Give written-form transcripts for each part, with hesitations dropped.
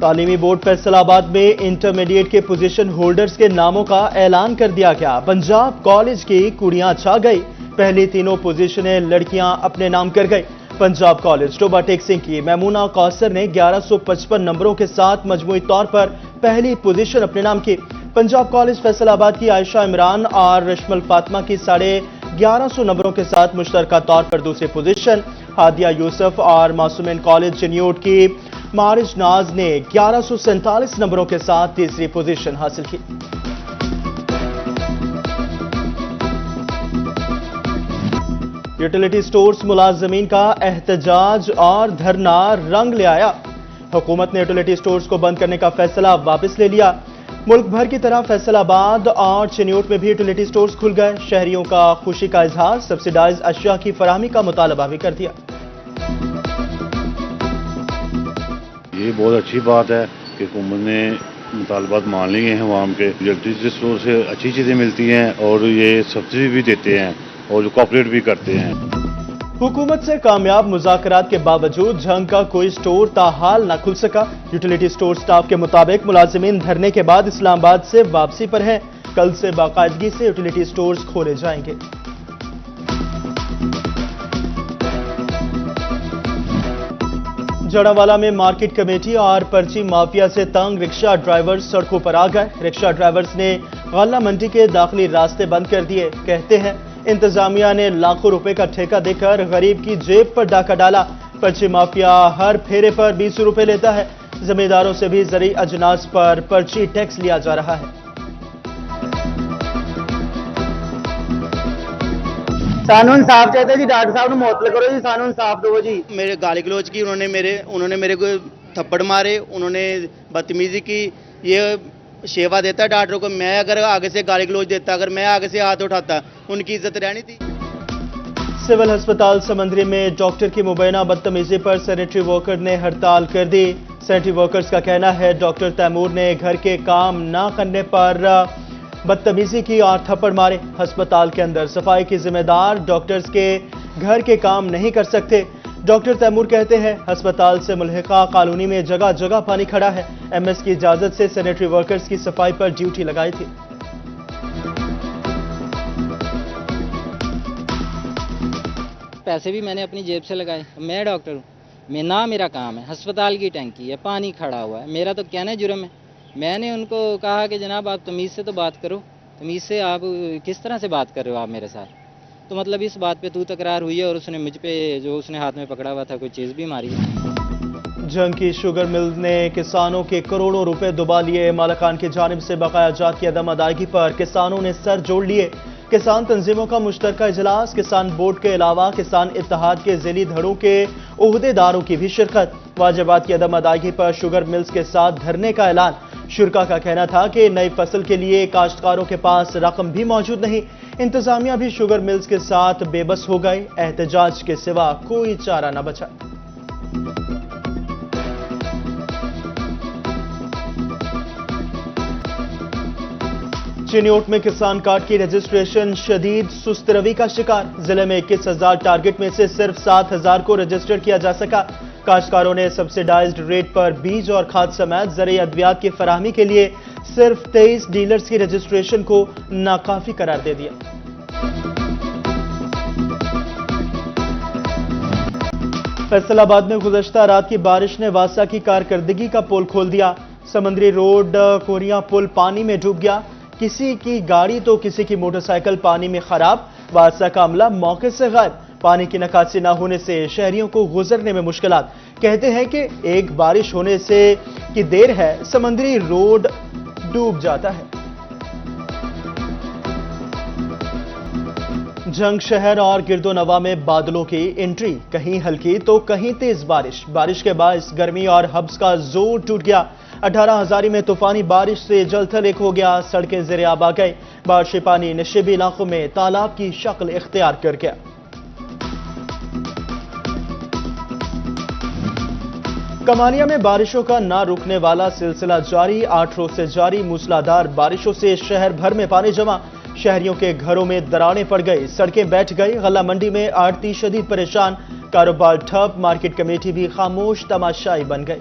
تعلیمی بورڈ فیصل آباد میں انٹرمیڈیٹ کے پوزیشن ہولڈرز کے ناموں کا اعلان کر دیا گیا۔ پنجاب کالج کی کڑیاں چھا گئی، پہلی تینوں پوزیشنیں لڑکیاں اپنے نام کر گئی۔ پنجاب کالج ٹوبہ ٹیکسنگ کی میمونہ کوثر نے 1155 نمبروں کے ساتھ مجموعی طور پر پہلی پوزیشن اپنے نام کی۔ پنجاب کالج فیصل آباد کی عائشہ عمران اور رشمل فاطمہ کی 1150 نمبروں کے ساتھ مشترکہ طور پر دوسری پوزیشن، ہادیہ یوسف اور معصومین کالج چنیوٹ کی مارج ناز نے 1147 نمبروں کے ساتھ تیسری پوزیشن حاصل کی۔ یوٹیلیٹی سٹورز ملازمین کا احتجاج اور دھرنا رنگ لے آیا۔ حکومت نے یوٹیلیٹی سٹورز کو بند کرنے کا فیصلہ واپس لے لیا۔ ملک بھر کی طرح فیصل آباد اور چنیوٹ میں بھی یوٹیلیٹی سٹورز کھل گئے۔ شہریوں کا خوشی کا اظہار، سبسڈائز اشیاء کی فراہمی کا مطالبہ بھی کر دیا۔ یہ بہت اچھی بات ہے کہ حکومت نے مطالبات مان لیے ہیں عوام کے۔ یوٹیلیٹی سٹور سے اچھی چیزیں ملتی ہیں اور یہ سبسڈی بھی دیتے ہیں اور جو کوآپریٹ بھی کرتے ہیں۔ حکومت سے کامیاب مذاکرات کے باوجود جھنگ کا کوئی سٹور تاحال نہ کھل سکا۔ یوٹیلیٹی سٹور سٹاف کے مطابق ملازمین دھرنے کے بعد اسلام آباد سے واپسی پر ہیں۔ کل سے باقاعدگی سے یوٹیلیٹی سٹورز کھولے جائیں گے۔ جڑاوالا میں مارکیٹ کمیٹی اور پرچی مافیا سے تنگ رکشہ ڈرائیورز سڑکوں پر آ گئے۔ رکشہ ڈرائیورز نے غلہ منڈی کے داخلی راستے بند کر دیے۔ کہتے ہیں انتظامیہ نے لاکھوں روپے کا ٹھیکہ دے کر غریب کی جیب پر ڈاکہ ڈالا۔ پرچی مافیا ہر پھیرے پر 20 روپے لیتا ہے۔ زمینداروں سے بھی زرعی اجناس پر پرچی ٹیکس لیا جا رہا ہے۔ سانو انصاف چاہتے جی، ڈاکٹر صاحب نے معطل کرو جی، سانو انصاف دو جی۔ میرے گالی گلوچ کی، انہوں نے میرے کو تھپڑ مارے، انہوں نے بدتمیزی کی۔ یہ شیوا دیتا ہے ڈاکٹروں کو، میں اگر آگے سے گالی گلوچ دیتا، اگر میں آگے سے ہاتھ اٹھاتا، ان کی عزت رہنی تھی۔ سول ہسپتال سمندری میں ڈاکٹر کی مبینہ بدتمیزی پر سینیٹری ورکر نے ہڑتال کر دی۔ سینیٹری ورکرز کا کہنا ہے ڈاکٹر تیمور نے گھر کے کام نہ کرنے پر بدتمیزی کی اور تھپڑ مارے۔ ہسپتال کے اندر صفائی کی ذمہ دار ڈاکٹرز کے گھر کے کام نہیں کر سکتے۔ ڈاکٹر تیمور کہتے ہیں ہسپتال سے ملحقہ کالونی میں جگہ جگہ پانی کھڑا ہے۔ ایم ایس کی اجازت سے سینیٹری ورکرز کی صفائی پر ڈیوٹی لگائی تھی۔ پیسے بھی میں نے اپنی جیب سے لگائے۔ میں ڈاکٹر ہوں، نہ میرا کام ہے، ہسپتال کی ٹینکی ہے، پانی کھڑا ہوا ہے، میرا تو کہنا جرم ہے۔ میں نے ان کو کہا کہ جناب آپ تمیز سے تو بات کرو، تمیز سے آپ کس طرح سے بات کر رہے ہو آپ میرے ساتھ؟ تو مطلب اس بات پہ تو تکرار ہوئی ہے اور اس نے مجھ پہ جو اس نے ہاتھ میں پکڑا ہوا تھا کوئی چیز بھی ماری ہے۔ جنگ کی شوگر ملز نے کسانوں کے کروڑوں روپے دبا لیے۔ مالکان کی جانب سے بقایا جات کی عدم ادائیگی پر کسانوں نے سر جوڑ لیے۔ کسان تنظیموں کا مشترکہ اجلاس، کسان بورڈ کے علاوہ کسان اتحاد کے ذیلی دھڑوں کے عہدیداروں کی بھی شرکت۔ واجبات کی عدم ادائیگی پر شوگر ملز کے ساتھ دھرنے کا اعلان۔ شرکا کا کہنا تھا کہ نئی فصل کے لیے کاشتکاروں کے پاس رقم بھی موجود نہیں۔ انتظامیہ بھی شوگر ملز کے ساتھ بے بس ہو گئی۔ احتجاج کے سوا کوئی چارہ نہ بچا۔ چنیوٹ میں کسان کارڈ کی رجسٹریشن شدید سست روی کا شکار۔ ضلع میں 21,000 ٹارگٹ میں سے صرف 7,000 کو رجسٹر کیا جا سکا۔ کاشتکاروں نے سبسڈائزڈ ریٹ پر بیج اور کھاد سمیت زرعی ادویات کی فراہمی کے لیے صرف 23 ڈیلرز کی رجسٹریشن کو ناکافی قرار دے دیا۔ فیصل آباد میں گزشتہ رات کی بارش نے واسا کی کارکردگی کا پول کھول دیا۔ سمندری روڈ کوریاں پل پانی میں ڈوب گیا۔ کسی کی گاڑی تو کسی کی موٹر سائیکل پانی میں خراب، واسا کا عملہ موقع سے غائب۔ پانی کی نکاسی نہ ہونے سے شہریوں کو گزرنے میں مشکلات۔ کہتے ہیں کہ ایک بارش ہونے سے کی دیر ہے، سمندری روڈ ڈوب جاتا ہے۔ جنگ شہر اور گرد و نواح میں بادلوں کی انٹری، کہیں ہلکی تو کہیں تیز بارش۔ بارش کے باعث گرمی اور حبس کا زور ٹوٹ گیا۔ 18 ہزاری میں طوفانی بارش سے جل تھل ایک ہو گیا، سڑکیں زیر آب آ گئی۔ بارشی پانی نشیبی علاقوں میں تالاب کی شکل اختیار کر گیا۔ کمانیہ میں بارشوں کا نہ رکنے والا سلسلہ جاری، 8 روز سے جاری موسلادھار بارشوں سے شہر بھر میں پانی جمع۔ شہریوں کے گھروں میں دراڑیں پڑ گئی، سڑکیں بیٹھ گئی۔ غلہ منڈی میں آڑتی شدید پریشان، کاروبار ٹھپ، مارکیٹ کمیٹی بھی خاموش تماشائی بن گئی۔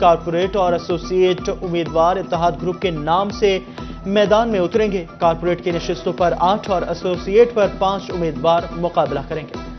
کارپوریٹ اور ایسوسیٹ امیدوار اتحاد گروپ کے نام سے میدان میں اتریں گے۔ کارپوریٹ کی نشستوں پر 8 اور ایسوسیٹ پر 5 امیدوار مقابلہ کریں گے۔